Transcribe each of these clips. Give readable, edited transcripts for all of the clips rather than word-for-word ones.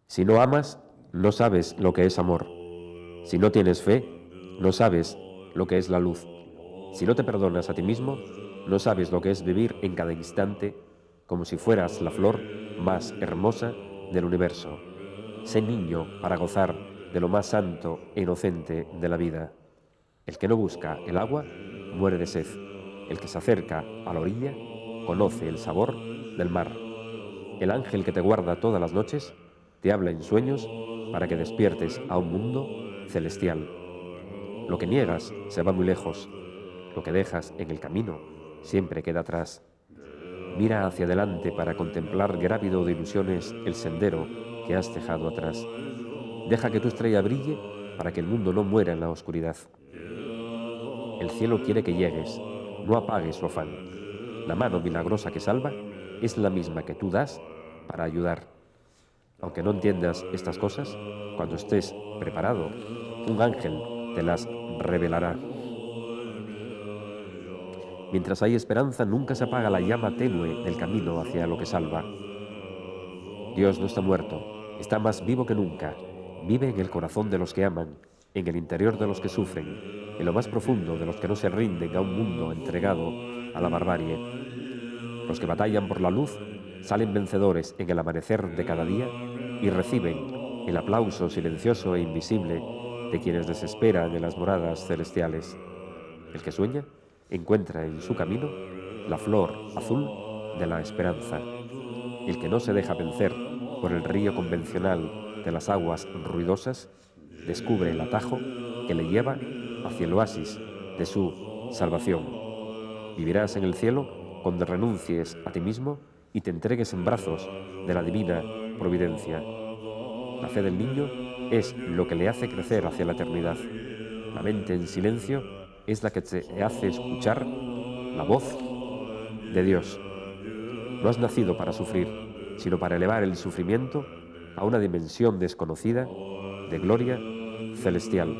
Si no amas, no sabes lo que es amor. Si no tienes fe, no sabes lo que es la luz. Si no te perdonas a ti mismo, no sabes lo que es vivir en cada instante como si fueras la flor más hermosa del universo. Sé niño para gozar de lo más santo e inocente de la vida. El que no busca el agua, muere de sed. El que se acerca a la orilla, conoce el sabor del mar. El ángel que te guarda todas las noches, te habla en sueños para que despiertes a un mundo celestial. Lo que niegas se va muy lejos. Lo que dejas en el camino siempre queda atrás. Mira hacia adelante para contemplar grávido de ilusiones el sendero que has dejado atrás. Deja que tu estrella brille para que el mundo no muera en la oscuridad. El cielo quiere que llegues, no apagues su afán. La mano milagrosa que salva es la misma que tú das para ayudar. Aunque no entiendas estas cosas, cuando estés preparado, un ángel te las revelará. Mientras hay esperanza, nunca se apaga la llama tenue del camino hacia lo que salva. Dios no está muerto, está más vivo que nunca. Vive en el corazón de los que aman, en el interior de los que sufren, en lo más profundo de los que no se rinden a un mundo entregado a la barbarie. Los que batallan por la luz salen vencedores en el amanecer de cada día y reciben el aplauso silencioso e invisible de quienes les esperan en las moradas celestiales. El que sueña encuentra en su camino la flor azul de la esperanza. El que no se deja vencer por el río convencional de las aguas ruidosas, descubre el atajo que le lleva hacia el oasis de su salvación. Vivirás en el cielo cuando renuncies a ti mismo y te entregues en brazos de la divina providencia. La fe del niño es lo que le hace crecer hacia la eternidad. La mente en silencio es la que te hace escuchar la voz de Dios. No has nacido para sufrir, sino para elevar el sufrimiento a una dimensión desconocida de gloria celestial.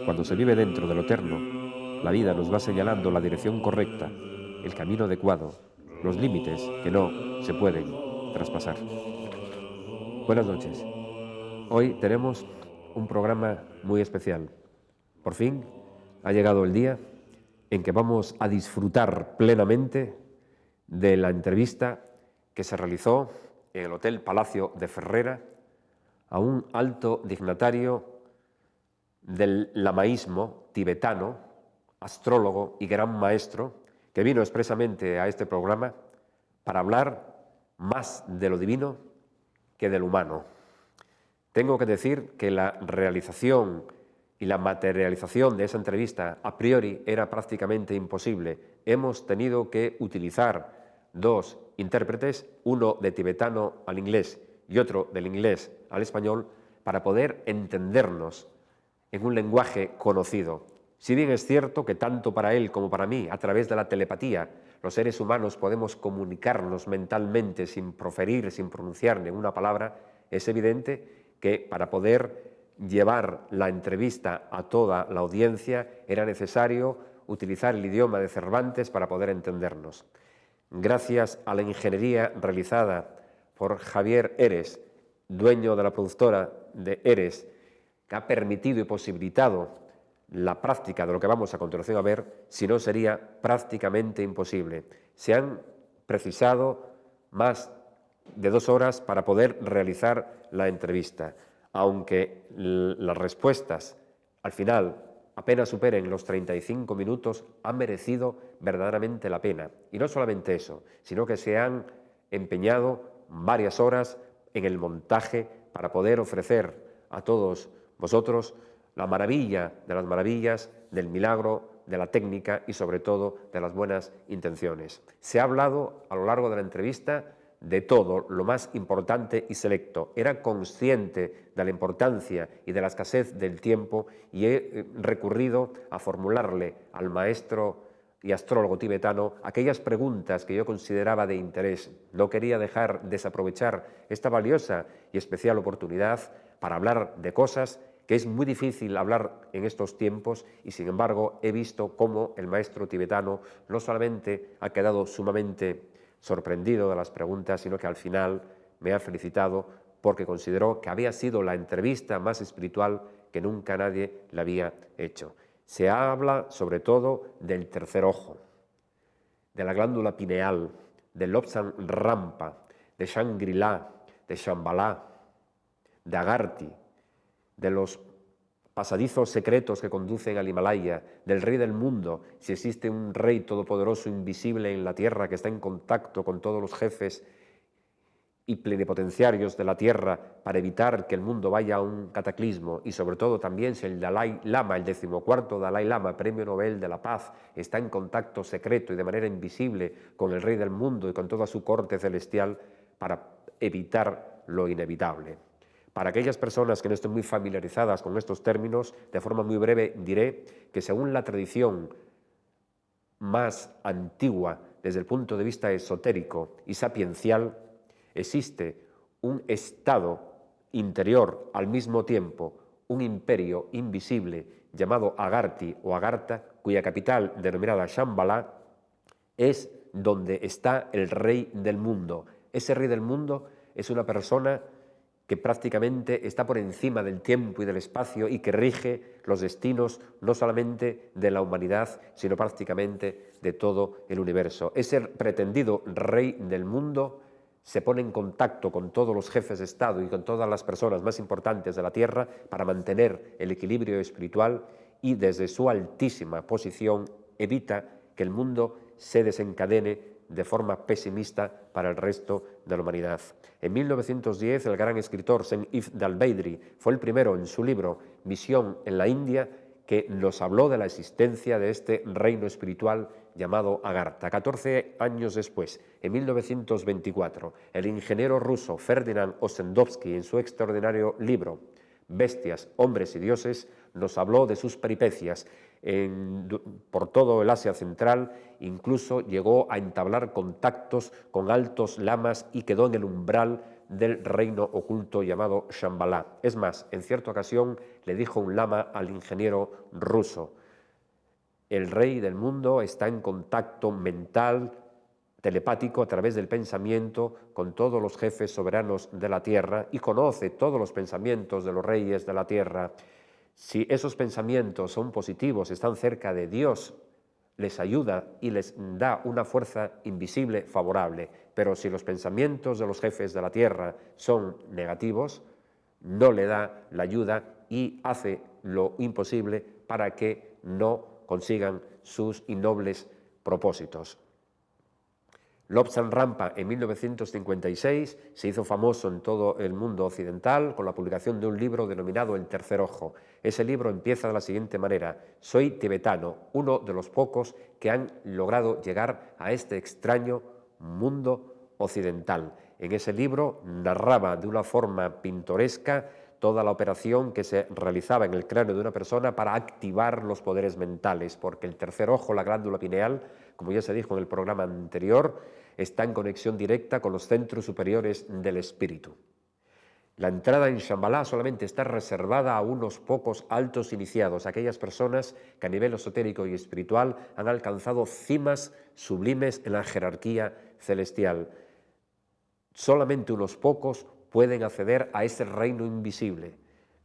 Cuando se vive dentro de lo eterno, la vida nos va señalando la dirección correcta, el camino adecuado, los límites que no se pueden traspasar. Buenas noches. Hoy tenemos un programa muy especial. Por fin ha llegado el día en que vamos a disfrutar plenamente de la entrevista que se realizó en el Hotel Palacio de Ferrera a un alto dignatario del lamaísmo tibetano, astrólogo y gran maestro, que vino expresamente a este programa para hablar más de lo divino que del humano. Tengo que decir que la realización y la materialización de esa entrevista a priori era prácticamente imposible. Hemos tenido que utilizar dos intérpretes, uno de tibetano al inglés y otro del inglés al español, para poder entendernos en un lenguaje conocido. Si bien es cierto que tanto para él como para mí, a través de la telepatía, los seres humanos podemos comunicarnos mentalmente sin proferir, sin pronunciar ninguna palabra, es evidente que para poder llevar la entrevista a toda la audiencia era necesario utilizar el idioma de Cervantes para poder entendernos. Gracias a la ingeniería realizada por Javier Eres, dueño de la productora de Eres, que ha permitido y posibilitado la práctica de lo que vamos a continuación a ver, si no sería prácticamente imposible. Se han precisado más de 2 horas para poder realizar la entrevista, aunque las respuestas al final apenas superen los 35 minutos, ha merecido verdaderamente la pena. Y no solamente eso, sino que se han empeñado varias horas en el montaje para poder ofrecer a todos vosotros la maravilla de las maravillas, del milagro, de la técnica y sobre todo de las buenas intenciones. Se ha hablado a lo largo de la entrevista de todo, lo más importante y selecto. Era consciente de la importancia y de la escasez del tiempo y he recurrido a formularle al maestro y astrólogo tibetano aquellas preguntas que yo consideraba de interés. No quería dejar desaprovechar esta valiosa y especial oportunidad para hablar de cosas que es muy difícil hablar en estos tiempos y sin embargo he visto cómo el maestro tibetano no solamente ha quedado sumamente sorprendido de las preguntas, sino que al final me ha felicitado porque consideró que había sido la entrevista más espiritual que nunca nadie le había hecho. Se habla sobre todo del tercer ojo, de la glándula pineal, del Lobsang Rampa, de Shangri-La, de Shambhala, de Agartha, de los pasadizos secretos que conducen al Himalaya, del rey del mundo, si existe un rey todopoderoso invisible en la tierra que está en contacto con todos los jefes y plenipotenciarios de la tierra para evitar que el mundo vaya a un cataclismo, y sobre todo también si el Dalai Lama, el 14º Dalai Lama, Premio Nobel de la Paz, está en contacto secreto y de manera invisible con el rey del mundo y con toda su corte celestial para evitar lo inevitable. Para aquellas personas que no estén muy familiarizadas con estos términos, de forma muy breve diré que según la tradición más antigua desde el punto de vista esotérico y sapiencial, existe un estado interior al mismo tiempo, un imperio invisible llamado Agartha o Agartha, cuya capital, denominada Shambhala, es donde está el rey del mundo. Ese rey del mundo es una persona que prácticamente está por encima del tiempo y del espacio y que rige los destinos no solamente de la humanidad, sino prácticamente de todo el universo. Ese pretendido rey del mundo se pone en contacto con todos los jefes de Estado y con todas las personas más importantes de la Tierra para mantener el equilibrio espiritual y desde su altísima posición evita que el mundo se desencadene de forma pesimista para el resto de la humanidad. En 1910, el gran escritor Saint-Yves d'Albedri fue el primero en su libro Misión en la India que nos habló de la existencia de este reino espiritual llamado Agartha. 14 años después, en 1924, el ingeniero ruso Ferdinand Ossendowski, en su extraordinario libro Bestias, hombres y dioses, nos habló de sus peripecias por todo el Asia Central, incluso llegó a entablar contactos con altos lamas y quedó en el umbral del reino oculto llamado Shambhala. Es más, en cierta ocasión le dijo un lama al ingeniero ruso: el rey del mundo está en contacto mental, telepático, a través del pensamiento con todos los jefes soberanos de la tierra y conoce todos los pensamientos de los reyes de la tierra. Si esos pensamientos son positivos, están cerca de Dios, les ayuda y les da una fuerza invisible favorable. Pero si los pensamientos de los jefes de la tierra son negativos, no le da la ayuda y hace lo imposible para que no consigan sus innobles propósitos. Lobsang Rampa en 1956 se hizo famoso en todo el mundo occidental con la publicación de un libro denominado El Tercer Ojo. Ese libro empieza de la siguiente manera: soy tibetano, uno de los pocos que han logrado llegar a este extraño mundo occidental. En ese libro narraba de una forma pintoresca toda la operación que se realizaba en el cráneo de una persona para activar los poderes mentales, porque el tercer ojo, la glándula pineal, como ya se dijo en el programa anterior, está en conexión directa con los centros superiores del espíritu. La entrada en Shambhala solamente está reservada a unos pocos altos iniciados, aquellas personas que a nivel esotérico y espiritual han alcanzado cimas sublimes en la jerarquía celestial. Solamente unos pocos pueden acceder a ese reino invisible.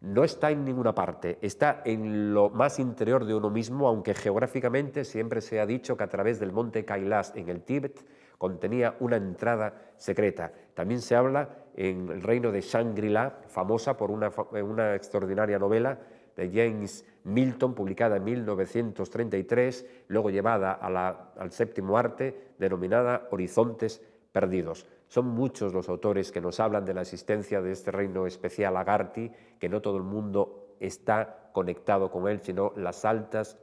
No está en ninguna parte, está en lo más interior de uno mismo, aunque geográficamente siempre se ha dicho que a través del monte Kailash en el Tíbet contenía una entrada secreta. También se habla en el reino de Shangri-La, famosa por una extraordinaria novela de James Milton, publicada en 1933, luego llevada al séptimo arte, denominada Horizontes Perdidos. Son muchos los autores que nos hablan de la existencia de este reino especial Agartha, que no todo el mundo está conectado con él, sino las altas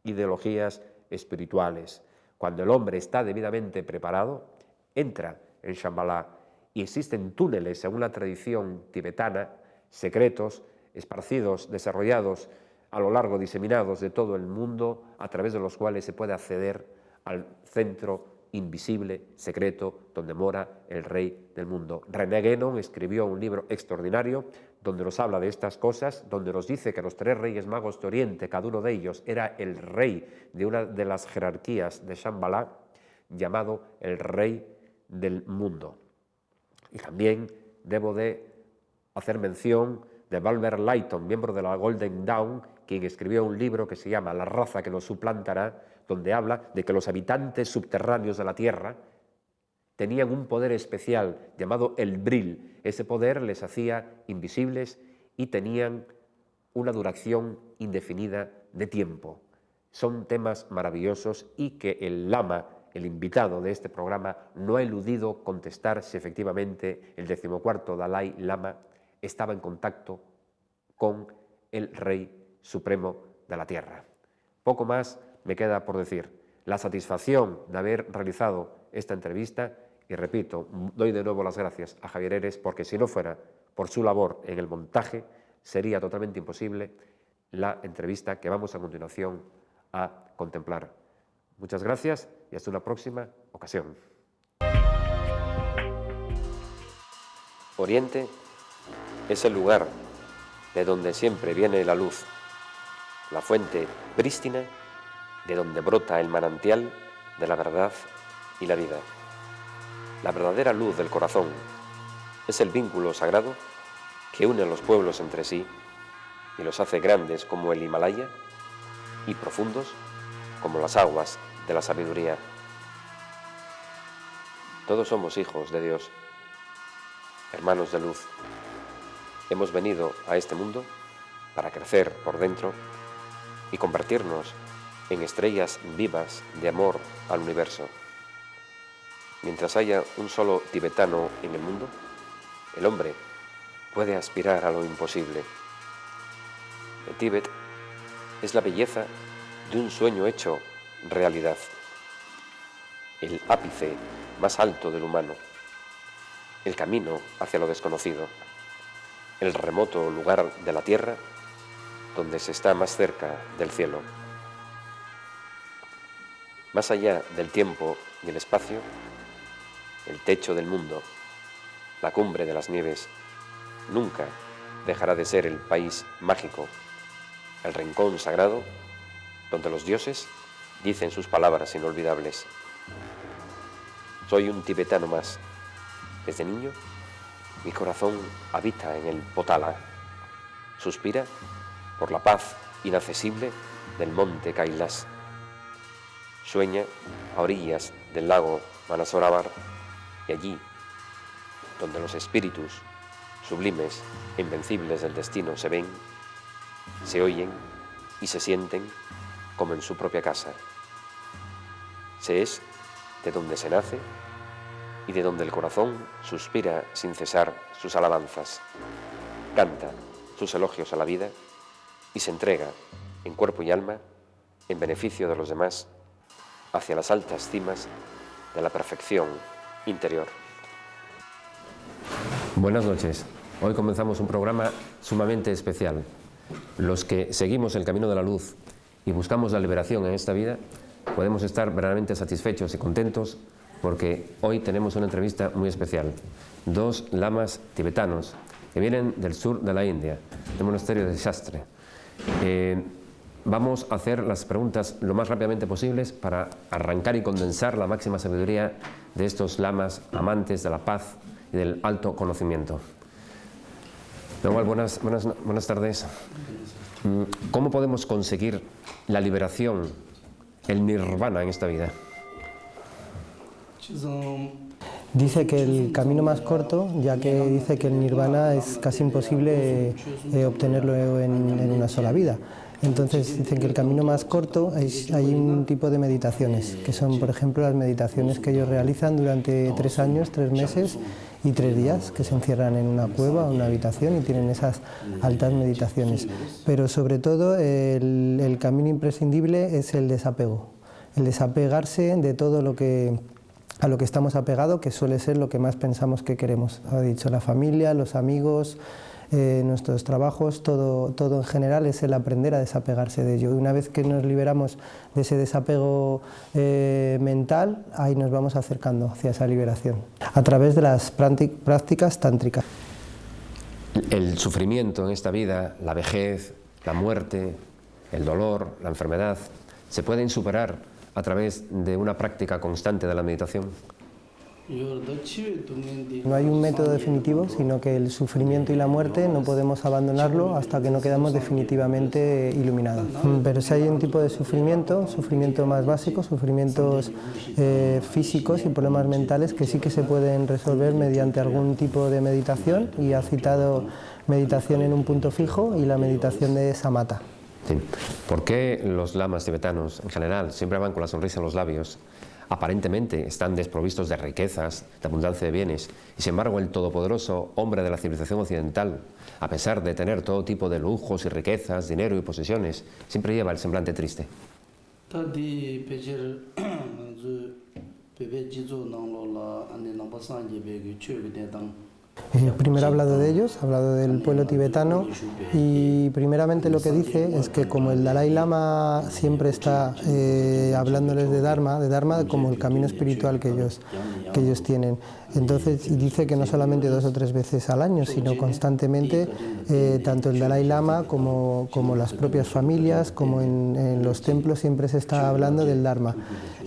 ideologías espirituales. Cuando el hombre está debidamente preparado, entra en Shambhala y existen túneles, según la tradición tibetana, secretos, esparcidos, desarrollados a lo largo, diseminados de todo el mundo, a través de los cuales se puede acceder al centro invisible, secreto, donde mora el rey del mundo. René Guénon escribió un libro extraordinario donde nos habla de estas cosas, donde nos dice que los tres reyes magos de Oriente, cada uno de ellos era el rey de una de las jerarquías de Shambhala, llamado el rey del mundo. Y también debo de hacer mención de Walter Lytton, miembro de la Golden Dawn, quien escribió un libro que se llama La raza que nos suplantará, donde habla de que los habitantes subterráneos de la Tierra tenían un poder especial llamado el Bril. Ese poder les hacía invisibles y tenían una duración indefinida de tiempo. Son temas maravillosos y que el lama, el invitado de este programa, no ha eludido contestar si efectivamente el 14º Dalai Lama estaba en contacto con el Rey Supremo de la Tierra. Poco más me queda por decir. La satisfacción de haber realizado esta entrevista y, repito, doy de nuevo las gracias a Javier Heres, porque si no fuera por su labor en el montaje, sería totalmente imposible la entrevista que vamos a continuación a contemplar. Muchas gracias y hasta una próxima ocasión. Oriente es el lugar de donde siempre viene la luz, la fuente prístina de donde brota el manantial de la verdad y la vida. La verdadera luz del corazón es el vínculo sagrado que une a los pueblos entre sí y los hace grandes como el Himalaya y profundos como las aguas de la sabiduría. Todos somos hijos de Dios, hermanos de luz. Hemos venido a este mundo para crecer por dentro y convertirnos en estrellas vivas de amor al universo. Mientras haya un solo tibetano en el mundo, el hombre puede aspirar a lo imposible. El Tíbet es la belleza de un sueño hecho realidad, el ápice más alto del humano, el camino hacia lo desconocido, el remoto lugar de la tierra donde se está más cerca del cielo. Más allá del tiempo y el espacio, el techo del mundo, la cumbre de las nieves, nunca dejará de ser el país mágico, el rincón sagrado donde los dioses dicen sus palabras inolvidables. Soy un tibetano más. Desde niño, mi corazón habita en el Potala. Suspira por la paz inaccesible del monte Kailas. Sueña a orillas del lago Manasorabar y allí, donde los espíritus sublimes e invencibles del destino se ven, se oyen y se sienten como en su propia casa. Se es de donde se nace y de donde el corazón suspira sin cesar sus alabanzas, canta sus elogios a la vida y se entrega en cuerpo y alma en beneficio de los demás hacia las altas cimas de la perfección interior. Buenas noches. Hoy comenzamos un programa sumamente especial. Los que seguimos el camino de la luz y buscamos la liberación en esta vida, podemos estar verdaderamente satisfechos y contentos porque hoy tenemos una entrevista muy especial. Dos lamas tibetanos que vienen del sur de la India, del monasterio de Shastre. Vamos a hacer las preguntas lo más rápidamente posibles para arrancar y condensar la máxima sabiduría de estos lamas amantes de la paz y del alto conocimiento. Igual, buenas tardes. ¿Cómo podemos conseguir la liberación, el nirvana en esta vida? Dice que el camino más corto, ya que dice que el nirvana es casi imposible obtenerlo en una sola vida. Entonces dicen que el camino más corto hay un tipo de meditaciones, que son, por ejemplo, las meditaciones que ellos realizan durante 3 años, 3 meses y 3 días, que se encierran en una cueva o una habitación y tienen esas altas meditaciones. Pero sobre todo el camino imprescindible es el desapego, el desapegarse de todo a lo que estamos apegados, que suele ser lo que más pensamos que queremos. Ha dicho la familia, los amigos, nuestros trabajos, todo en general es el aprender a desapegarse de ello. Y una vez que nos liberamos de ese desapego mental, ahí nos vamos acercando hacia esa liberación, a través de las prácticas tántricas. El sufrimiento en esta vida, la vejez, la muerte, el dolor, la enfermedad, ¿se pueden superar a través de una práctica constante de la meditación? No hay un método definitivo, sino que el sufrimiento y la muerte no podemos abandonarlo hasta que no quedamos definitivamente iluminados. Pero si hay un tipo de sufrimiento, sufrimiento más básico, sufrimientos físicos y problemas mentales que sí que se pueden resolver mediante algún tipo de meditación, y ha citado meditación en un punto fijo y la meditación de samatha. Sí. ¿Por qué los lamas tibetanos en general siempre van con la sonrisa en los labios? Aparentemente están desprovistos de riquezas, de abundancia de bienes, y sin embargo el todopoderoso hombre de la civilización occidental, a pesar de tener todo tipo de lujos y riquezas, dinero y posesiones, siempre lleva el semblante triste. Primero ha hablado de ellos, ha hablado del pueblo tibetano, y primeramente lo que dice es que como el Dalai Lama siempre está hablándoles de Dharma como el camino espiritual que ellos tienen. Entonces dice que no solamente 2 o 3 veces al año, sino constantemente, tanto el Dalai Lama como las propias familias, como en los templos, siempre se está hablando del Dharma.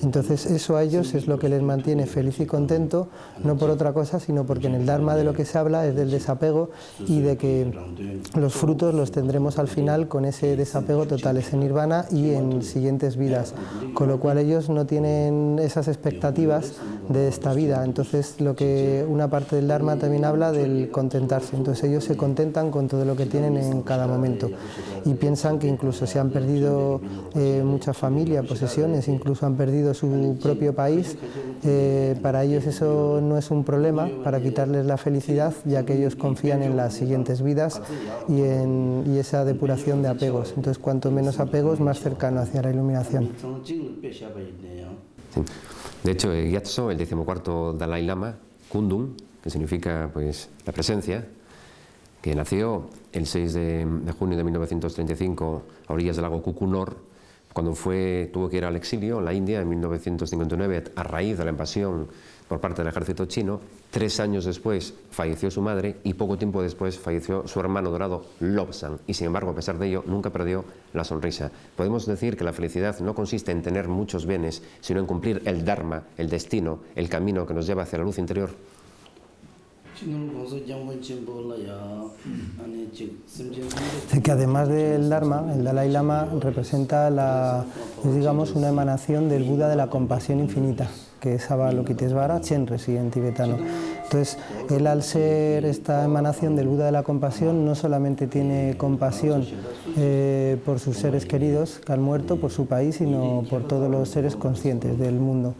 Entonces eso a ellos es lo que les mantiene feliz y contento, no por otra cosa, sino porque en el Dharma de lo que se habla es del desapego, y de que los frutos los tendremos al final con ese desapego total, ese nirvana, y en siguientes vidas, con lo cual ellos no tienen esas expectativas de esta vida. Entonces una parte del Dharma también habla del contentarse. Entonces ellos se contentan con todo lo que tienen en cada momento, y piensan que incluso si han perdido mucha familia, posesiones, incluso han perdido su propio país, para ellos eso no es un problema para quitarles la felicidad, ya que ellos confían en las siguientes vidas y esa depuración de apegos. Entonces cuanto menos apegos, más cercano hacia la iluminación. Sí. De hecho, Gyatso, el 14º Dalai Lama, Kundung, que significa pues la presencia, que nació el 6 de junio de 1935 a orillas del lago Kukunor, cuando tuvo que ir al exilio en la India en 1959 a raíz de la invasión por parte del ejército chino. 3 años después falleció su madre, y poco tiempo después falleció su hermano dorado Lobsang, y sin embargo, a pesar de ello, nunca perdió la sonrisa. Podemos decir que la felicidad no consiste en tener muchos bienes, sino en cumplir el Dharma, el destino, el camino que nos lleva hacia la luz interior. Que además del Dharma, el Dalai Lama representa digamos, una emanación del Buda de la compasión infinita, que es Avalokitesvara Chenrezig en tibetano. Entonces, él, al ser esta emanación del Buda de la compasión, no solamente tiene compasión por sus seres queridos que han muerto, por su país, sino por todos los seres conscientes del mundo.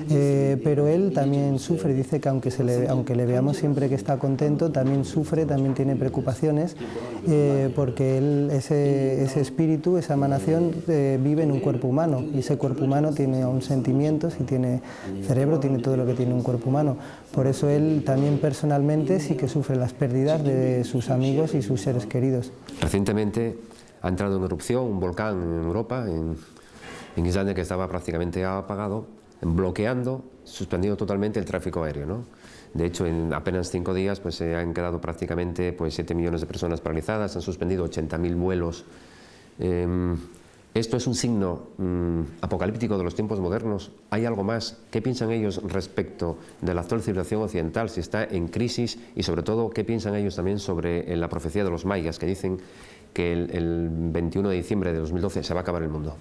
Pero él también sufre, dice que aunque le veamos siempre que está contento, también sufre, también tiene preocupaciones, porque él, ese espíritu, esa emanación, vive en un cuerpo humano, y ese cuerpo humano tiene aún sentimientos y tiene cerebro, tiene todo lo que tiene un cuerpo humano. Por eso él también personalmente sí que sufre las pérdidas de sus amigos y sus seres queridos. Recientemente ha entrado en erupción un volcán en Europa, en Islandia, que estaba prácticamente apagado, bloqueando, suspendiendo totalmente el tráfico aéreo, ¿no? De hecho, en apenas 5 días pues, se han quedado prácticamente 7 millones de personas paralizadas, han suspendido 80.000 vuelos. ¿Esto es un signo apocalíptico de los tiempos modernos? ¿Hay algo más? ¿Qué piensan ellos respecto de la actual civilización occidental, si está en crisis? Y sobre todo, ¿qué piensan ellos también sobre la profecía de los mayas, que dicen que el 21 de diciembre de 2012 se va a acabar el mundo?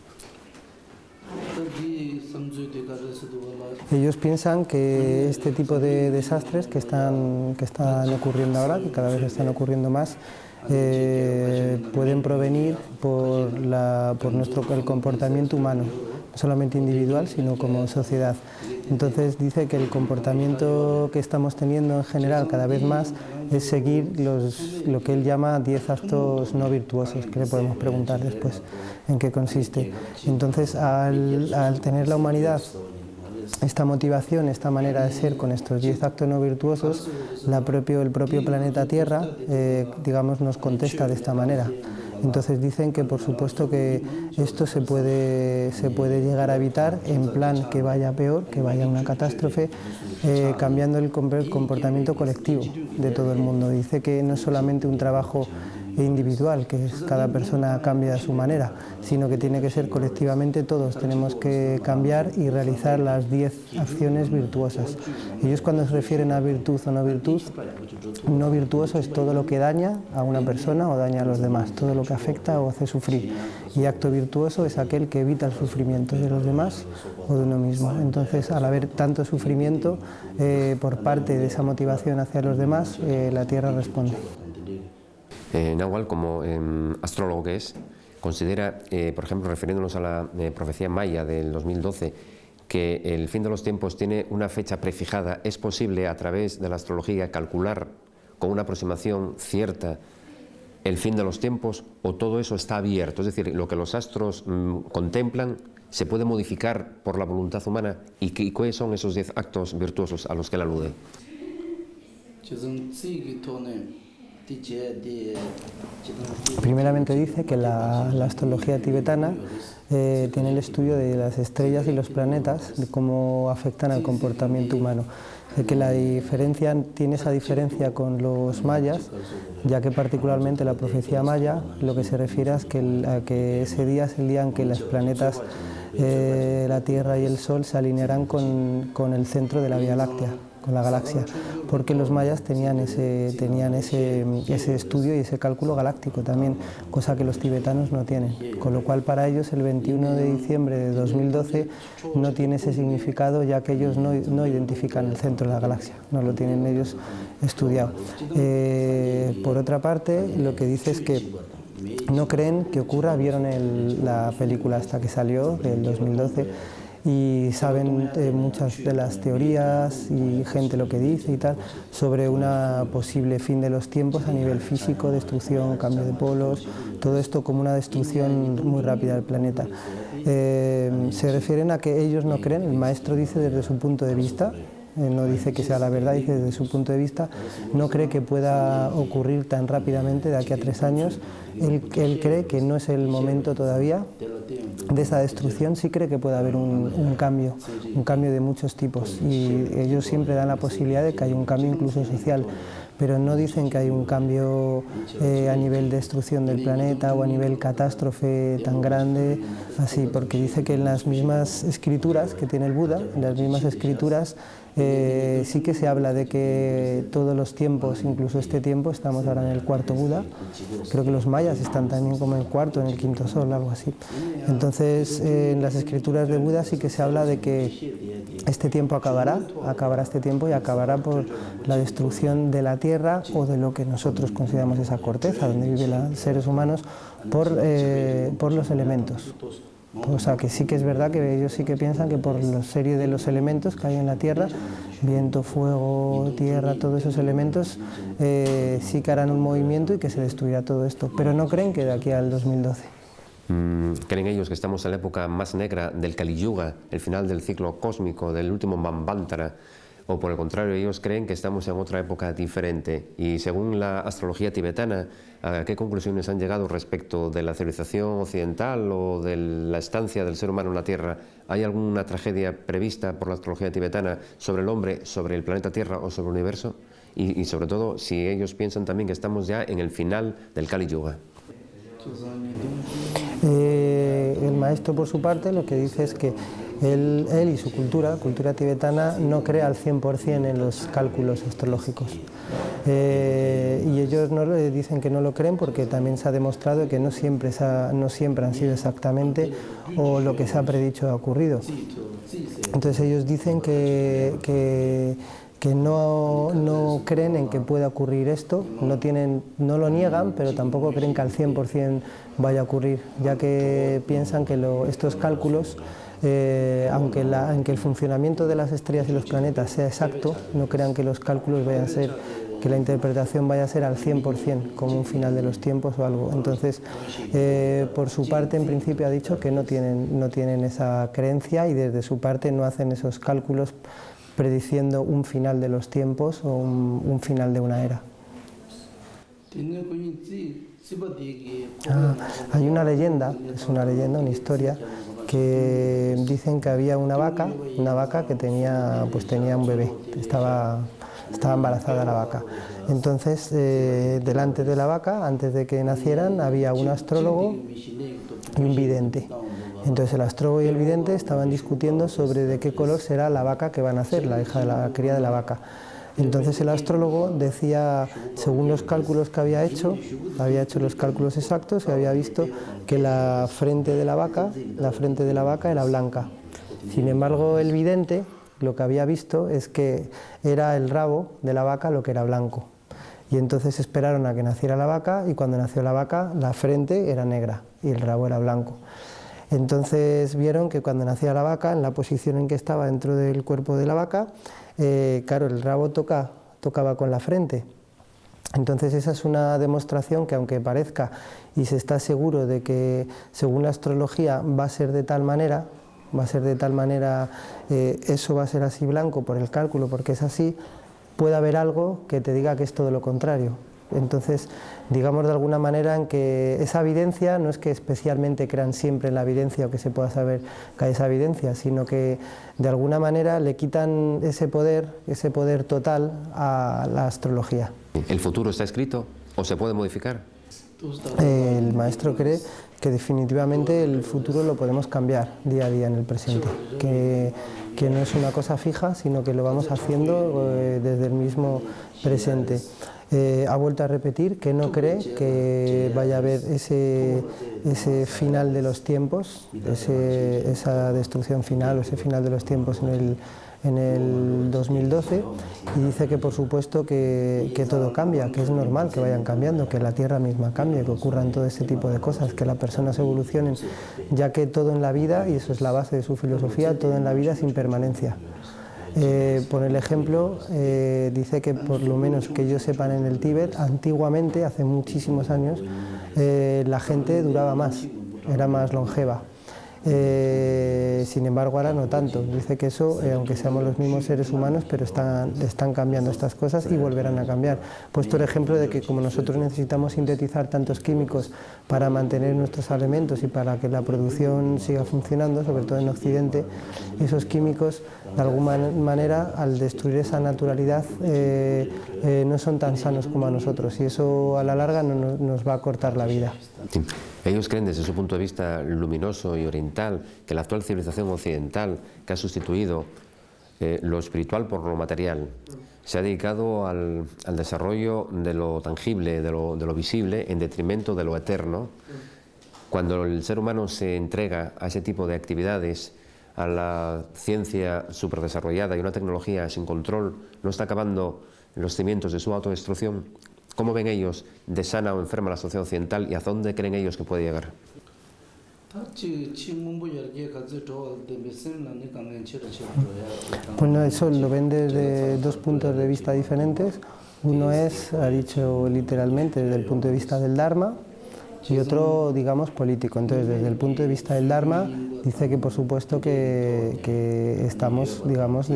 Ellos piensan que este tipo de desastres que están ocurriendo ahora, que cada vez están ocurriendo más, pueden provenir por el comportamiento humano, no solamente individual, sino como sociedad. Entonces dice que el comportamiento que estamos teniendo en general cada vez más es seguir lo que él llama 10 actos no virtuosos, que le podemos preguntar después en qué consiste. Entonces, al tener la humanidad esta motivación, esta manera de ser con estos 10 actos no virtuosos, el propio planeta Tierra, digamos, nos contesta de esta manera. Entonces dicen que por supuesto que esto se puede llegar a evitar en plan que vaya peor, que vaya una catástrofe, cambiando el comportamiento colectivo de todo el mundo. Dice que no es solamente un trabajo individual, que es cada persona cambia a su manera, sino que tiene que ser colectivamente, todos tenemos que cambiar y realizar las 10 acciones virtuosas. Ellos, cuando se refieren a virtud o no virtud, no virtuoso es todo lo que daña a una persona o daña a los demás, todo lo que afecta o hace sufrir, y acto virtuoso es aquel que evita el sufrimiento de los demás o de uno mismo. Entonces, al haber tanto sufrimiento por parte de esa motivación hacia los demás, la Tierra responde. Nahual, como astrólogo que es, considera, por ejemplo, refiriéndonos a la profecía maya del 2012, que el fin de los tiempos tiene una fecha prefijada. ¿Es posible, a través de la astrología, calcular con una aproximación cierta el fin de los tiempos, o todo eso está abierto? Es decir, lo que los astros contemplan se puede modificar por la voluntad humana. ¿Y cuáles son esos 10 actos virtuosos a los que él alude? Primeramente dice que la astrología tibetana tiene el estudio de las estrellas y los planetas, de cómo afectan al comportamiento humano. Que la diferencia, tiene esa diferencia con los mayas, ya que particularmente la profecía maya lo que se refiere es a que ese día es el día en que los planetas, la Tierra y el Sol, se alinearán con el centro de la Vía Láctea, con la galaxia, porque los mayas tenían ese estudio y ese cálculo galáctico también, cosa que los tibetanos no tienen, con lo cual para ellos el 21 de diciembre de 2012 no tiene ese significado, ya que ellos no identifican el centro de la galaxia, no lo tienen ellos estudiado. Por otra parte, lo que dice es que no creen que ocurra, vieron la película hasta que salió, del 2012, y saben muchas de las teorías y gente lo que dice y tal sobre una posible fin de los tiempos a nivel físico, destrucción, cambio de polos, todo esto como una destrucción muy rápida del planeta. Se refieren a que ellos no creen, el maestro dice desde su punto de vista, no dice que sea la verdad, dice desde su punto de vista, no cree que pueda ocurrir tan rápidamente de aquí a 3 años. Él cree que no es el momento todavía de esa destrucción, sí cree que puede haber un cambio de muchos tipos, y ellos siempre dan la posibilidad de que haya un cambio incluso social, pero no dicen que hay un cambio a nivel de destrucción del planeta o a nivel catástrofe tan grande, así, porque dice que en las mismas escrituras que tiene el Buda, en las mismas escrituras, sí que se habla de que todos los tiempos, incluso este tiempo, estamos ahora en el 4.º Buda, creo que los mayas están también como en el 4.º, en el 5.º Sol, algo así. Entonces, en las escrituras de Buda sí que se habla de que este tiempo acabará este tiempo y acabará por la destrucción de la Tierra o de lo que nosotros consideramos esa corteza, donde viven los seres humanos, por los elementos. O sea, que sí que es verdad que ellos sí que piensan que por la serie de los elementos que hay en la Tierra, viento, fuego, tierra, todos esos elementos, sí que harán un movimiento y que se destruirá todo esto, pero no creen que de aquí al 2012. ¿Creen ellos que estamos en la época más negra del Kali Yuga, el final del ciclo cósmico, del último Manvantara? ¿O por el contrario, ellos creen que estamos en otra época diferente? Y según la astrología tibetana, ¿a qué conclusiones han llegado respecto de la civilización occidental o de la estancia del ser humano en la Tierra? ¿Hay alguna tragedia prevista por la astrología tibetana sobre el hombre, sobre el planeta Tierra o sobre el universo? Y sobre todo, si ellos piensan también que estamos ya en el final del Kali Yuga. El maestro, por su parte, lo que dice es que él y su cultura tibetana, no cree al 100% en los cálculos astrológicos. Y ellos dicen que no lo creen porque también se ha demostrado que no siempre han sido exactamente o lo que se ha predicho ha ocurrido. Entonces ellos dicen que no creen en que pueda ocurrir esto, no lo niegan, pero tampoco creen que al 100% vaya a ocurrir, ya que piensan que estos cálculos, aunque el funcionamiento de las estrellas y los planetas sea exacto, no crean que los cálculos vayan a ser, que la interpretación vaya a ser al 100%, como un final de los tiempos o algo. Entonces, por su parte, en principio ha dicho que no tienen esa creencia, y desde su parte no hacen esos cálculos prediciendo un final de los tiempos o un final de una era. Hay una leyenda, una historia, que dicen que había una vaca que tenía un bebé, estaba estaba embarazada la vaca. Entonces, delante de la vaca, antes de que nacieran, había un astrólogo y un vidente. Entonces el astrólogo y el vidente estaban discutiendo sobre de qué color será la vaca que va a nacer, la hija de la cría de la vaca. Entonces el astrólogo decía, según los cálculos que había hecho los cálculos exactos y había visto que la frente de la vaca era blanca. Sin embargo, el vidente lo que había visto es que era el rabo de la vaca lo que era blanco. Y entonces esperaron a que naciera la vaca y cuando nació la vaca la frente era negra y el rabo era blanco. Entonces vieron que cuando nacía la vaca, en la posición en que estaba dentro del cuerpo de la vaca, claro, el rabo tocaba con la frente. Entonces esa es una demostración que aunque parezca y se está seguro de que según la astrología va a ser de tal manera, eso va a ser así blanco por el cálculo, porque es así, puede haber algo que te diga que es todo lo contrario. Entonces, digamos de alguna manera en que esa evidencia no es que especialmente crean siempre en la evidencia o que se pueda saber que hay esa evidencia, sino que de alguna manera le quitan ese poder total a la astrología. ¿El futuro está escrito o se puede modificar? El maestro cree que definitivamente el futuro lo podemos cambiar día a día en el presente, que no es una cosa fija, sino que lo vamos haciendo desde el mismo presente. Ha vuelto a repetir que no cree que vaya a haber ese final de los tiempos, esa destrucción final o ese final de los tiempos en el 2012, y dice que por supuesto que todo cambia, que es normal que vayan cambiando, que la Tierra misma cambie, que ocurran todo este tipo de cosas, que las personas evolucionen, ya que todo en la vida, y eso es la base de su filosofía, todo en la vida es impermanencia. Por el ejemplo, dice que por lo menos que ellos sepan en el Tíbet, antiguamente, hace muchísimos años, la gente duraba más, era más longeva. Sin embargo ahora no tanto, dice que eso, aunque seamos los mismos seres humanos, pero están cambiando estas cosas y volverán a cambiar. Puesto el ejemplo de que como nosotros necesitamos sintetizar tantos químicos para mantener nuestros alimentos y para que la producción siga funcionando, sobre todo en Occidente, esos químicos de alguna manera al destruir esa naturalidad no son tan sanos como a nosotros y eso a la larga nos va a cortar la vida. Sí. Ellos creen desde su punto de vista luminoso y oriental que la actual civilización occidental, que ha sustituido lo espiritual por lo material, se ha dedicado al desarrollo de lo tangible, de lo visible, en detrimento de lo eterno. Cuando el ser humano se entrega a ese tipo de actividades, a la ciencia superdesarrollada y una tecnología sin control, no está acabando los cimientos de su autodestrucción. ¿Cómo ven ellos de sana o enferma la sociedad occidental y hacia dónde creen ellos que puede llegar? Bueno, eso lo ven desde dos puntos de vista diferentes. Uno es, ha dicho literalmente, desde el punto de vista del Dharma y otro, digamos, político. Entonces, desde el punto de vista del Dharma, dice que por supuesto que estamos, digamos,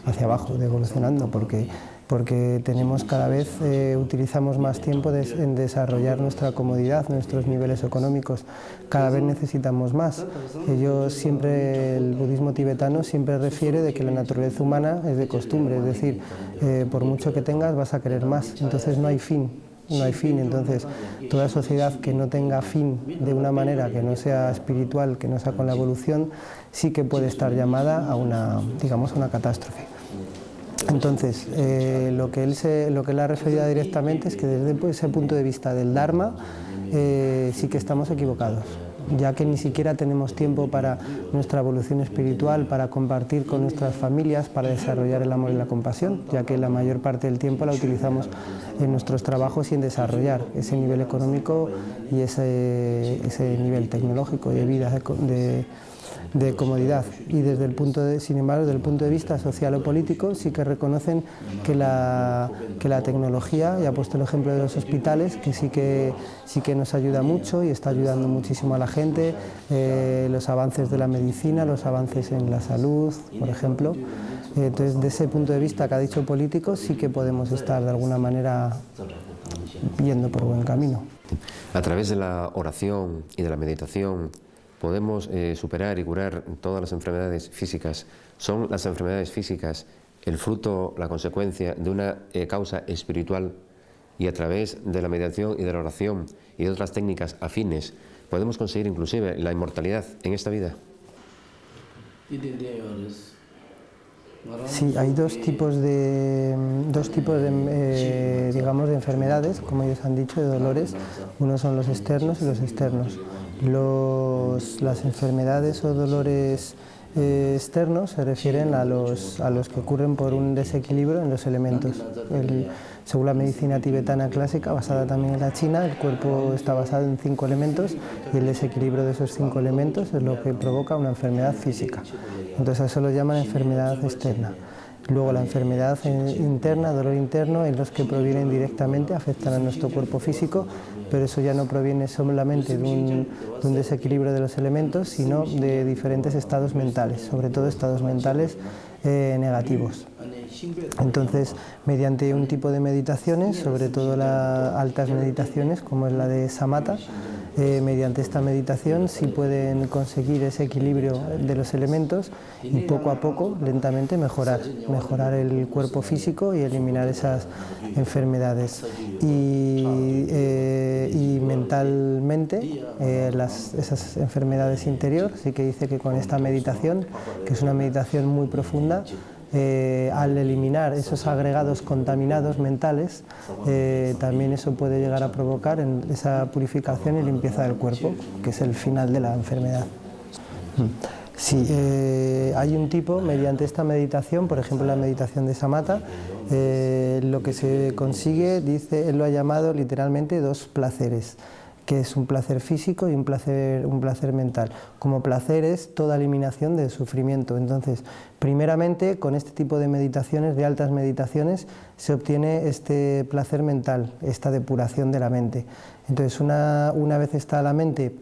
hacia abajo, evolucionando, porque tenemos cada vez, utilizamos más tiempo en desarrollar nuestra comodidad, nuestros niveles económicos, cada vez necesitamos más. El budismo tibetano siempre refiere de que la naturaleza humana es de costumbre, es decir, por mucho que tengas vas a querer más, entonces no hay fin. Entonces toda sociedad que no tenga fin de una manera que no sea espiritual, que no sea con la evolución, sí que puede estar llamada a una catástrofe. Entonces, lo que él ha referido directamente es que desde ese punto de vista del Dharma sí que estamos equivocados, ya que ni siquiera tenemos tiempo para nuestra evolución espiritual, para compartir con nuestras familias, para desarrollar el amor y la compasión, ya que la mayor parte del tiempo la utilizamos en nuestros trabajos y en desarrollar ese nivel económico y ese nivel tecnológico de vida, de comodidad. Y sin embargo, desde el punto de vista social o político, sí que reconocen que la tecnología, y ha puesto el ejemplo de los hospitales, que sí que nos ayuda mucho y está ayudando muchísimo a la gente, los avances de la medicina, los avances en la salud, por ejemplo. Entonces, desde ese punto de vista que ha dicho político, sí que podemos estar de alguna manera yendo por buen camino. A través de la oración y de la meditación, podemos superar y curar todas las enfermedades físicas. Son las enfermedades físicas el fruto, la consecuencia de una causa espiritual, y a través de la meditación y de la oración y de otras técnicas afines podemos conseguir inclusive la inmortalidad en esta vida? Sí, hay dos tipos de digamos, de enfermedades, como ellos han dicho, de dolores. Uno son los externos y los externos. Las enfermedades o dolores externos se refieren a los que ocurren por un desequilibrio en los elementos. Según la medicina tibetana clásica, basada también en la china, el cuerpo está basado en 5 elementos y el desequilibrio de esos 5 elementos es lo que provoca una enfermedad física. Entonces a eso lo llaman enfermedad externa. Luego la enfermedad interna, dolor interno, es los que provienen directamente, afectan a nuestro cuerpo físico, pero eso ya no proviene solamente de un desequilibrio de los elementos, sino de diferentes estados mentales, sobre todo estados mentales negativos. Entonces, mediante un tipo de meditaciones, sobre todo las altas meditaciones, como es la de Samatha, mediante esta meditación sí pueden conseguir ese equilibrio de los elementos y poco a poco, lentamente, mejorar el cuerpo físico y eliminar esas enfermedades. Y mentalmente, esas enfermedades interior, sí que dice que con esta meditación, que es una meditación muy profunda, al eliminar esos agregados contaminados mentales, también eso puede llegar a provocar esa purificación y limpieza del cuerpo, que es el final de la enfermedad. Sí, hay un tipo, mediante esta meditación, por ejemplo la meditación de Samatha, lo que se consigue, dice, él lo ha llamado literalmente 2 placeres, que es un placer físico y un placer mental. Como placer es toda eliminación del sufrimiento. Entonces, primeramente, con este tipo de meditaciones, de altas meditaciones, se obtiene este placer mental, esta depuración de la mente. Entonces, una vez está la mente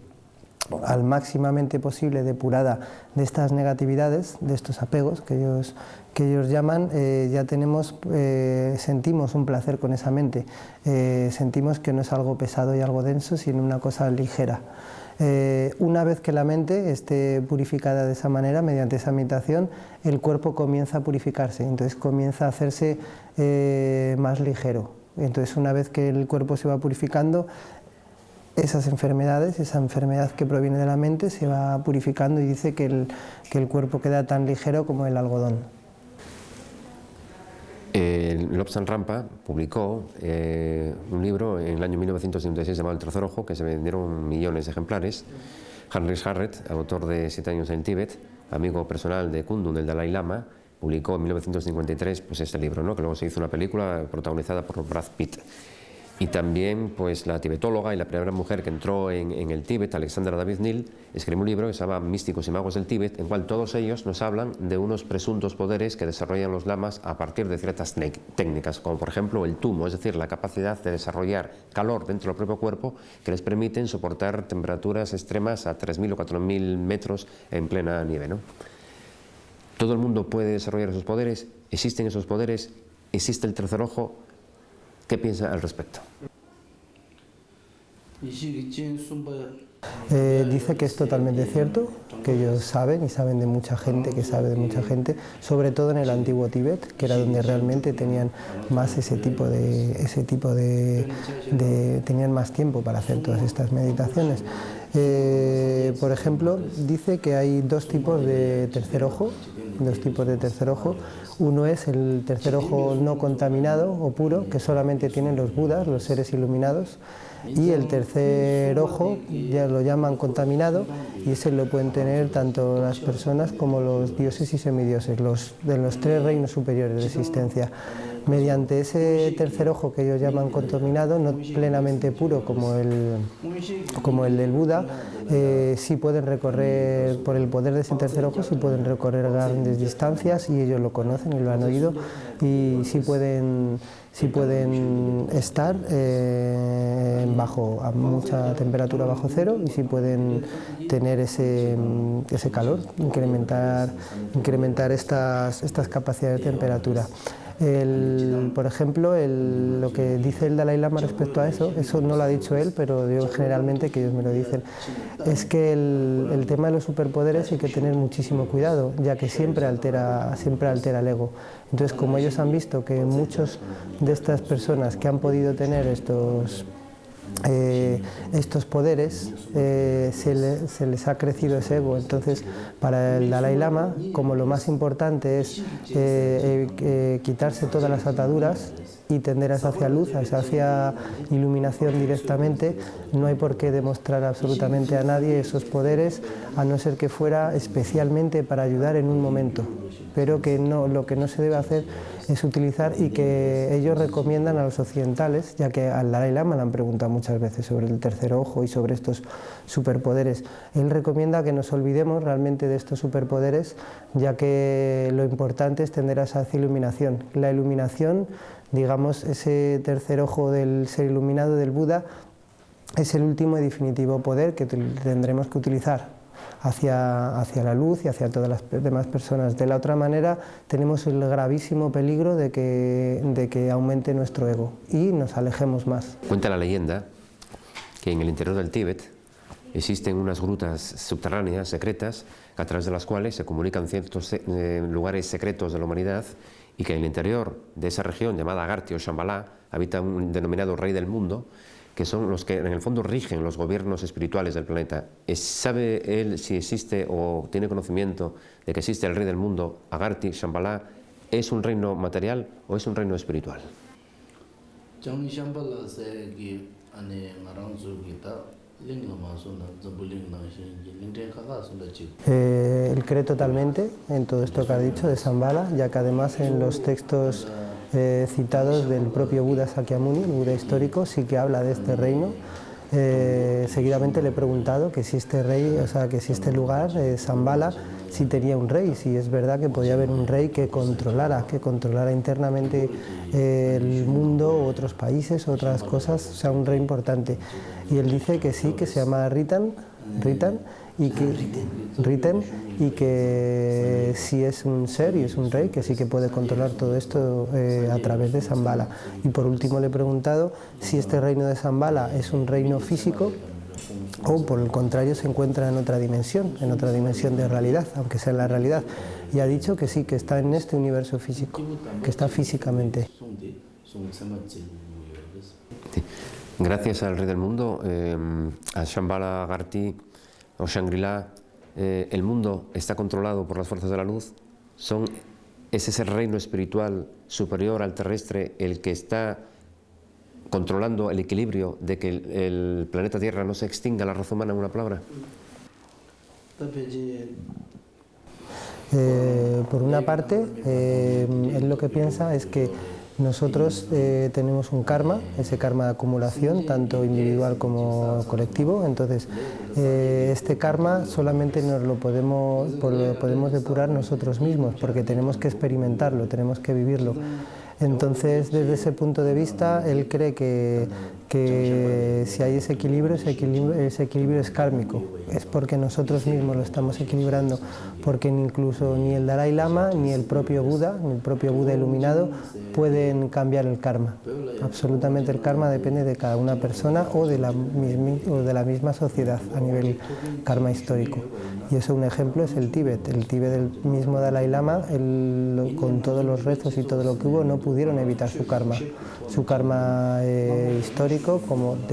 al máximamente posible depurada de estas negatividades, de estos apegos que ellos llaman, ya sentimos un placer con esa mente, sentimos que no es algo pesado y algo denso, sino una cosa ligera. Una vez que la mente esté purificada de esa manera, mediante esa meditación, el cuerpo comienza a purificarse, entonces comienza a hacerse más ligero. Entonces, una vez que el cuerpo se va purificando, esa enfermedad que proviene de la mente se va purificando y dice que el cuerpo queda tan ligero como el algodón. Lobsang Rampa publicó un libro en el año 1956 llamado El tercer ojo, que se vendieron millones de ejemplares. Hanris Harret, autor de 7 años en Tíbet, amigo personal de Kundun, del Dalai Lama, publicó en 1953 pues, este libro, ¿no? Que luego se hizo una película protagonizada por Brad Pitt. Y también pues, la tibetóloga y la primera mujer que entró en el Tíbet, Alexandra David Neal, escribió un libro que se llama Místicos y magos del Tíbet, en el cual todos ellos nos hablan de unos presuntos poderes que desarrollan los lamas a partir de ciertas técnicas, como por ejemplo el tumo, es decir, la capacidad de desarrollar calor dentro del propio cuerpo que les permiten soportar temperaturas extremas a 3.000 o 4.000 metros en plena nieve, ¿no? ¿Todo el mundo puede desarrollar esos poderes? ¿Existen esos poderes? ¿Existe el tercer ojo? ¿Qué piensa al respecto? Dice que es totalmente cierto, que ellos saben y saben de mucha gente, que sabe de mucha gente, sobre todo en el antiguo Tíbet, que era donde realmente tenían más tenían más tiempo para hacer todas estas meditaciones. Por ejemplo, dice que hay 2 tipos de tercer ojo, Uno es el tercer ojo no contaminado o puro, que solamente tienen los budas, los seres iluminados, y el tercer ojo ya lo llaman contaminado, y ese lo pueden tener tanto las personas como los dioses y semidioses, de los 3 reinos superiores de existencia. Mediante ese tercer ojo que ellos llaman contaminado, no plenamente puro como el del Buda, sí pueden recorrer, por el poder de ese tercer ojo, sí pueden recorrer grandes distancias, y ellos lo conocen y lo han oído, y sí pueden estar a mucha temperatura bajo cero, y sí pueden tener ese calor, incrementar estas capacidades de temperatura. Por ejemplo, lo que dice el Dalai Lama respecto a eso no lo ha dicho él, pero yo generalmente, que ellos me lo dicen, es que el tema de los superpoderes hay que tener muchísimo cuidado, ya que siempre altera el ego. Entonces, como ellos han visto que muchos de estas personas que han podido tener estos poderes, se les ha crecido ese ego. Entonces, para el Dalai Lama, como lo más importante es quitarse todas las ataduras y tender hacia luz, hacia iluminación directamente, no hay por qué demostrar absolutamente a nadie esos poderes, a no ser que fuera especialmente para ayudar en un momento, pero que lo que no se debe hacer es utilizar, y que ellos recomiendan a los occidentales, ya que al Dalai Lama le han preguntado muchas veces sobre el tercer ojo y sobre estos superpoderes. Él recomienda que nos olvidemos realmente de estos superpoderes, ya que lo importante es tender hacia iluminación. La iluminación, digamos, ese tercer ojo del ser iluminado del Buda, es el último y definitivo poder que tendremos que utilizar hacia la luz y hacia todas las demás personas. De la otra manera, tenemos el gravísimo peligro de que aumente nuestro ego y nos alejemos más. Cuenta la leyenda que en el interior del Tíbet existen unas grutas subterráneas secretas a través de las cuales se comunican ciertos lugares secretos de la humanidad, y que en el interior de esa región llamada Agarthy o Shambhala habita un denominado rey del mundo, que son los que en el fondo rigen los gobiernos espirituales del planeta. ¿Sabe él si existe o tiene conocimiento de que existe el rey del mundo, Agarthy, Shambhala? ¿Es un reino material o es un reino espiritual? Él cree totalmente en todo esto que ha dicho de Shambhala, ya que además en los textos citados del propio Buda Sakyamuni, el Buda histórico, sí que habla de este reino. Seguidamente le he preguntado que si este rey, que si este lugar, Shambhala, si tenía un rey, si es verdad que podía haber un rey que controlara internamente el mundo, otros países, otras cosas, un rey importante. Y él dice que sí, que se llama Riten, y que sí es un ser y es un rey, que sí que puede controlar todo esto a través de Shambhala. Y por último le he preguntado si este reino de Shambhala es un reino físico o por el contrario se encuentra en otra dimensión de realidad, aunque sea en la realidad. Y ha dicho que sí, que está en este universo físico, que está físicamente. Sí. Gracias al rey del mundo, a Shambhala, Agarthy o Shangri-La, el mundo está controlado por las fuerzas de la luz. Es ese reino espiritual superior al terrestre el que está controlando el equilibrio de que el planeta Tierra no se extinga, la raza humana, en una palabra. Por una parte, él lo que piensa es que nosotros tenemos un karma, ese karma de acumulación, tanto individual como colectivo. Entonces, este karma solamente nos lo podemos depurar nosotros mismos, porque tenemos que experimentarlo, tenemos que vivirlo. Entonces, desde ese punto de vista, él cree que si hay ese equilibrio es kármico. Es porque nosotros mismos lo estamos equilibrando, porque incluso ni el Dalai Lama ni el propio Buda iluminado pueden cambiar el karma. Absolutamente el karma depende de cada una persona o de la misma sociedad a nivel karma histórico. Y eso, un ejemplo, es el Tíbet. El Tíbet del mismo Dalai Lama, con todos los rezos y todo lo que hubo, no pudieron evitar su karma histórico,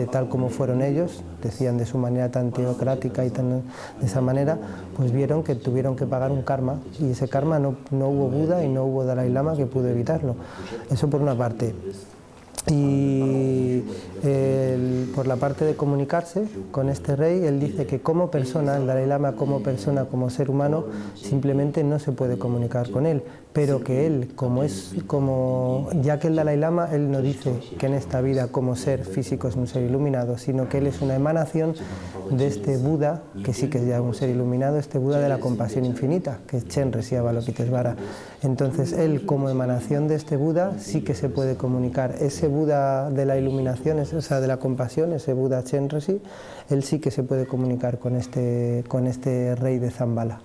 tal como fueron ellos, decían de su manera tan teocrática y de esa manera, pues vieron que tuvieron que pagar un karma, y ese karma no hubo Buda y no hubo Dalai Lama que pudo evitarlo. Eso por una parte. Y por la parte de comunicarse con este rey, él dice que como persona, el Dalai Lama como persona, como ser humano, simplemente no se puede comunicar con él, pero que él, ya que el Dalai Lama, él no dice que en esta vida como ser físico es un ser iluminado, sino que él es una emanación de este Buda, que sí que es ya un ser iluminado, este Buda de la compasión infinita, que es Chenrezig Avalokitesvara. Entonces él, como emanación de este Buda, sí que se puede comunicar. Ese Buda de la iluminación, de la compasión, ese Buda Chenrezig, él sí que se puede comunicar con este rey de Shambhala.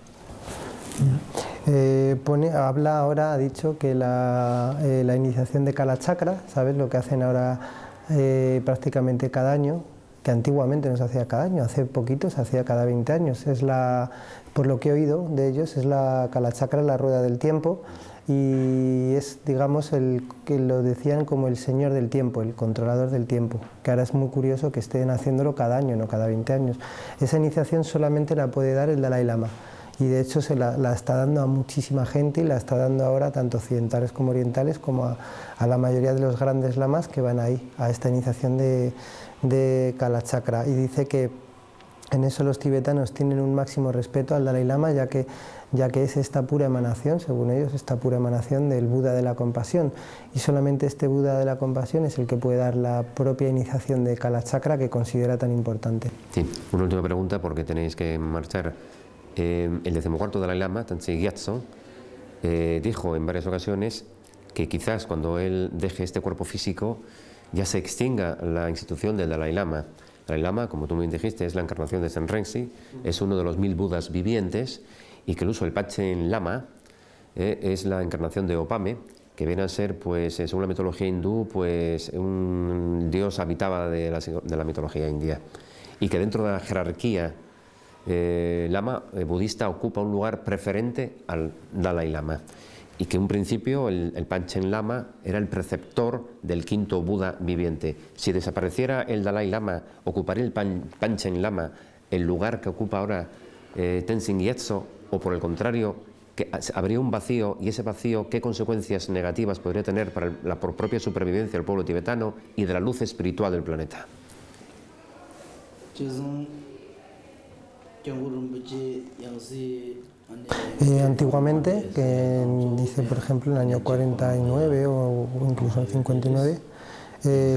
Habla ahora, ha dicho que la iniciación de Kalachakra, ¿sabes? Lo que hacen ahora prácticamente cada año, que antiguamente no se hacía cada año, hace poquito se hacía cada 20 años. Por lo que he oído de ellos, es la Kalachakra, la rueda del tiempo, y es, digamos, que lo decían como el señor del tiempo, el controlador del tiempo, que ahora es muy curioso que estén haciéndolo cada año, no cada 20 años. Esa iniciación solamente la puede dar el Dalai Lama. Y de hecho la está dando a muchísima gente y la está dando ahora tanto occidentales como orientales como a la mayoría de los grandes lamas que van ahí, a esta iniciación de Kalachakra. Y dice que en eso los tibetanos tienen un máximo respeto al Dalai Lama, ya que es esta pura emanación, según ellos, esta pura emanación del Buda de la compasión. Y solamente este Buda de la compasión es el que puede dar la propia iniciación de Kalachakra que considera tan importante. Sí, una última pregunta porque tenéis que marchar. El 14º Dalai Lama, Tenzin Gyatso, dijo en varias ocasiones que quizás cuando él deje este cuerpo físico ya se extinga la institución del Dalai Lama. El Dalai Lama, como tú me dijiste, es la encarnación de San Renzi, es uno de los 1000 Budas vivientes, y que incluso el Panchen Lama es la encarnación de Opame, que viene a ser, pues, según la mitología hindú, pues un dios habitaba de la mitología india, y que dentro de la jerarquía Lama budista ocupa un lugar preferente al Dalai Lama, y que en un principio el Panchen Lama era el preceptor del 5º Buda viviente. Si desapareciera el Dalai Lama, ¿ocuparía el Panchen Lama el lugar que ocupa ahora Tenzin Gyatso, o por el contrario, que habría un vacío, y ese vacío qué consecuencias negativas podría tener para la propia supervivencia del pueblo tibetano y de la luz espiritual del planeta? Antiguamente, que dice por ejemplo en el año 49 o incluso en el 59,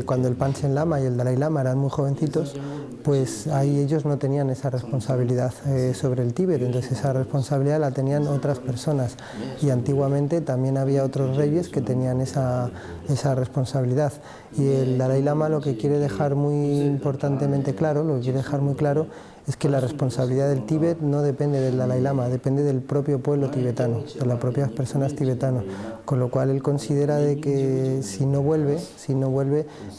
cuando el Panchen Lama y el Dalai Lama eran muy jovencitos, pues ahí ellos no tenían esa responsabilidad sobre el Tíbet, entonces esa responsabilidad la tenían otras personas, y antiguamente también había otros reyes que tenían esa responsabilidad, y el Dalai Lama lo que quiere dejar muy importantemente claro, lo que quiere dejar muy claro es que la responsabilidad del Tíbet no depende del Dalai Lama, depende del propio pueblo tibetano, de las propias personas tibetanas, con lo cual él considera de que si no vuelve,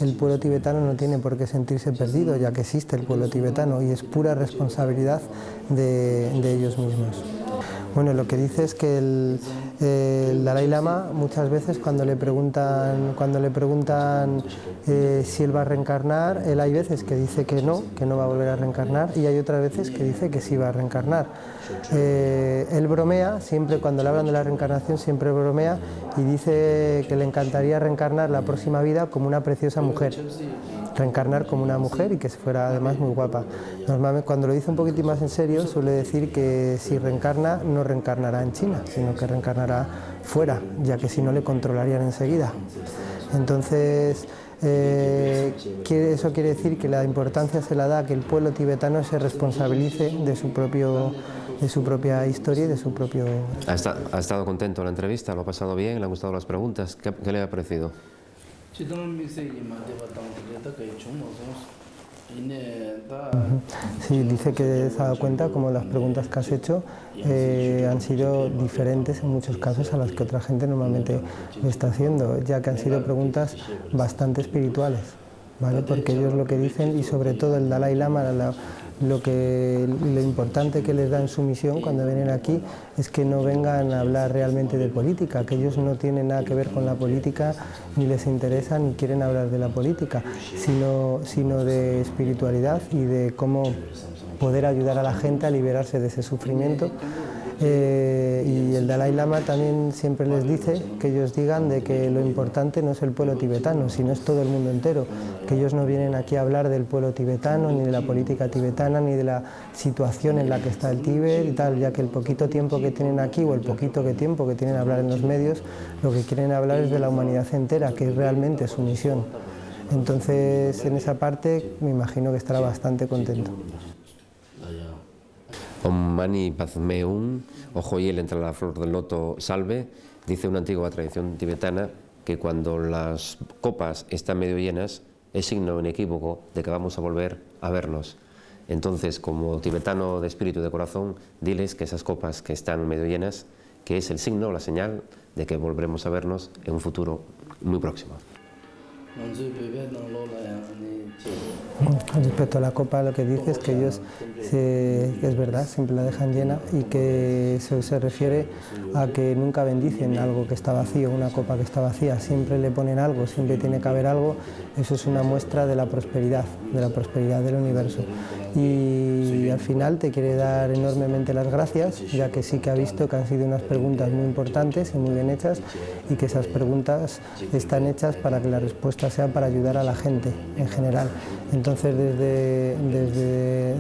el pueblo tibetano no tiene por qué sentirse perdido, ya que existe el pueblo tibetano y es pura responsabilidad de ellos mismos. Bueno, lo que dice es que el Dalai Lama muchas veces cuando le preguntan si él va a reencarnar, él hay veces que dice que no va a volver a reencarnar, y hay otras veces que dice que sí va a reencarnar. Él bromea, siempre cuando le hablan de la reencarnación siempre bromea y dice que le encantaría reencarnar la próxima vida como una preciosa mujer. Reencarnar como una mujer y que fuera además muy guapa. Normalmente cuando lo dice un poquitín más en serio suele decir que si reencarna no reencarnará en China, sino que reencarnará fuera, ya que si no le controlarían enseguida. Entonces eso quiere decir que la importancia se la da a que el pueblo tibetano se responsabilice de su propia historia y de su propio... ¿Ha estado contento en la entrevista? ¿Lo ha pasado bien? ¿Le han gustado las preguntas? ¿Qué le ha parecido? Sí, dice que se ha dado cuenta como las preguntas que has hecho han sido diferentes en muchos casos a las que otra gente normalmente le está haciendo, ya que han sido preguntas bastante espirituales, ¿vale? Porque ellos lo que dicen, y sobre todo el Dalai Lama, lo importante que les da en su misión cuando vienen aquí es que no vengan a hablar realmente de política, que ellos no tienen nada que ver con la política, ni les interesa ni quieren hablar de la política, sino de espiritualidad y de cómo poder ayudar a la gente a liberarse de ese sufrimiento. Y el Dalai Lama también siempre les dice que ellos digan de que lo importante no es el pueblo tibetano, sino es todo el mundo entero, que ellos no vienen aquí a hablar del pueblo tibetano, ni de la política tibetana, ni de la situación en la que está el Tíbet y tal, ya que el poquito tiempo que tienen aquí o el poquito tiempo que tienen a hablar en los medios, lo que quieren hablar es de la humanidad entera, que es realmente su misión. Entonces, en esa parte me imagino que estará bastante contento. Om Mani Padme Hum, ojo y él entre la flor del loto salve, dice una antigua tradición tibetana que cuando las copas están medio llenas es signo inequívoco de que vamos a volver a vernos. Entonces, como tibetano de espíritu y de corazón, diles que esas copas que están medio llenas, que es el signo, la señal de que volveremos a vernos en un futuro muy próximo. Respecto a la copa, lo que dice es que ellos, es verdad, siempre la dejan llena y que eso se refiere a que nunca bendicen algo que está vacío, una copa que está vacía, siempre le ponen algo, siempre tiene que haber algo. Eso es una muestra de la prosperidad del universo. Y al final te quiere dar enormemente las gracias, ya que sí que ha visto que han sido unas preguntas muy importantes y muy bien hechas, y que esas preguntas están hechas para que la respuesta sea para ayudar a la gente en general. Entonces, de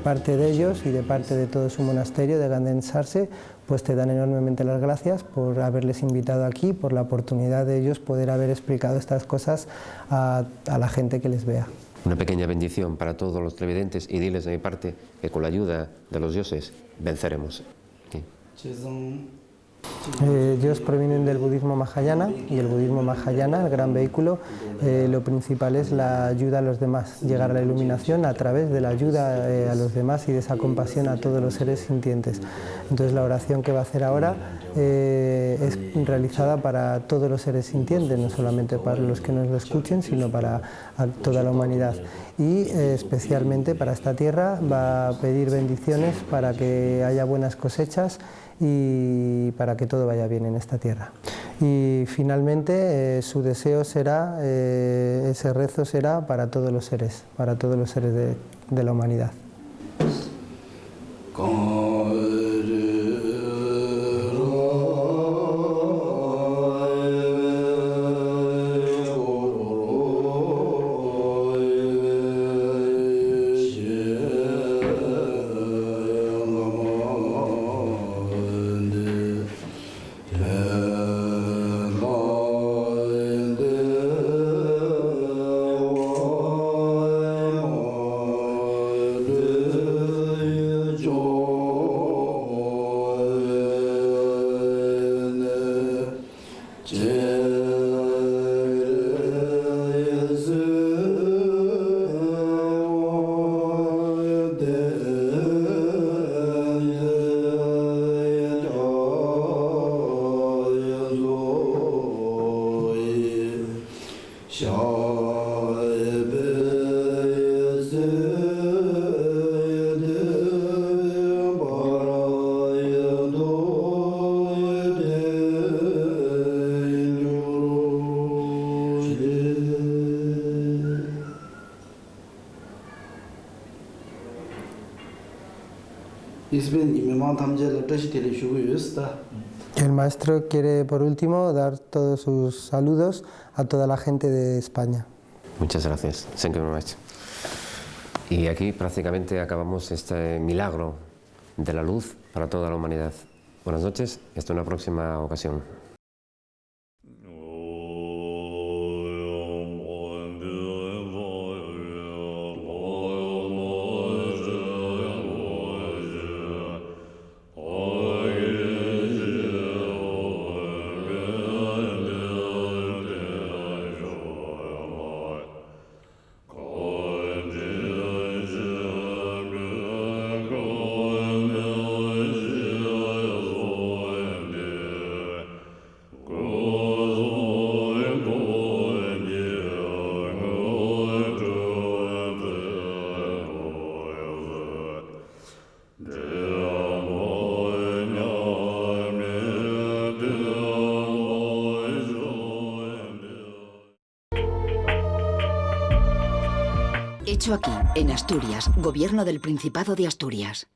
parte de ellos y de parte de todo su monasterio de Ganden Sarse, pues te dan enormemente las gracias por haberles invitado aquí, por la oportunidad de ellos poder haber explicado estas cosas a la gente que les vea. Una pequeña bendición para todos los televidentes y diles de mi parte que con la ayuda de los dioses venceremos. Sí. Ellos provienen del budismo Mahayana, y el budismo Mahayana, el gran vehículo, lo principal es la ayuda a los demás, llegar a la iluminación a través de la ayuda a los demás y de esa compasión a todos los seres sintientes. Entonces la oración que va a hacer ahora es realizada para todos los seres sintientes, no solamente para los que nos lo escuchen, sino para toda la humanidad. Y especialmente para esta tierra va a pedir bendiciones para que haya buenas cosechas y para que todo vaya bien en esta tierra. Y finalmente su deseo será, ese rezo será para todos los seres de la humanidad. El maestro quiere, por último, dar todos sus saludos a toda la gente de España. Muchas gracias. Thank you very much. Y aquí prácticamente acabamos este milagro de la luz para toda la humanidad. Buenas noches, hasta una próxima ocasión. Hecho aquí, en Asturias, Gobierno del Principado de Asturias.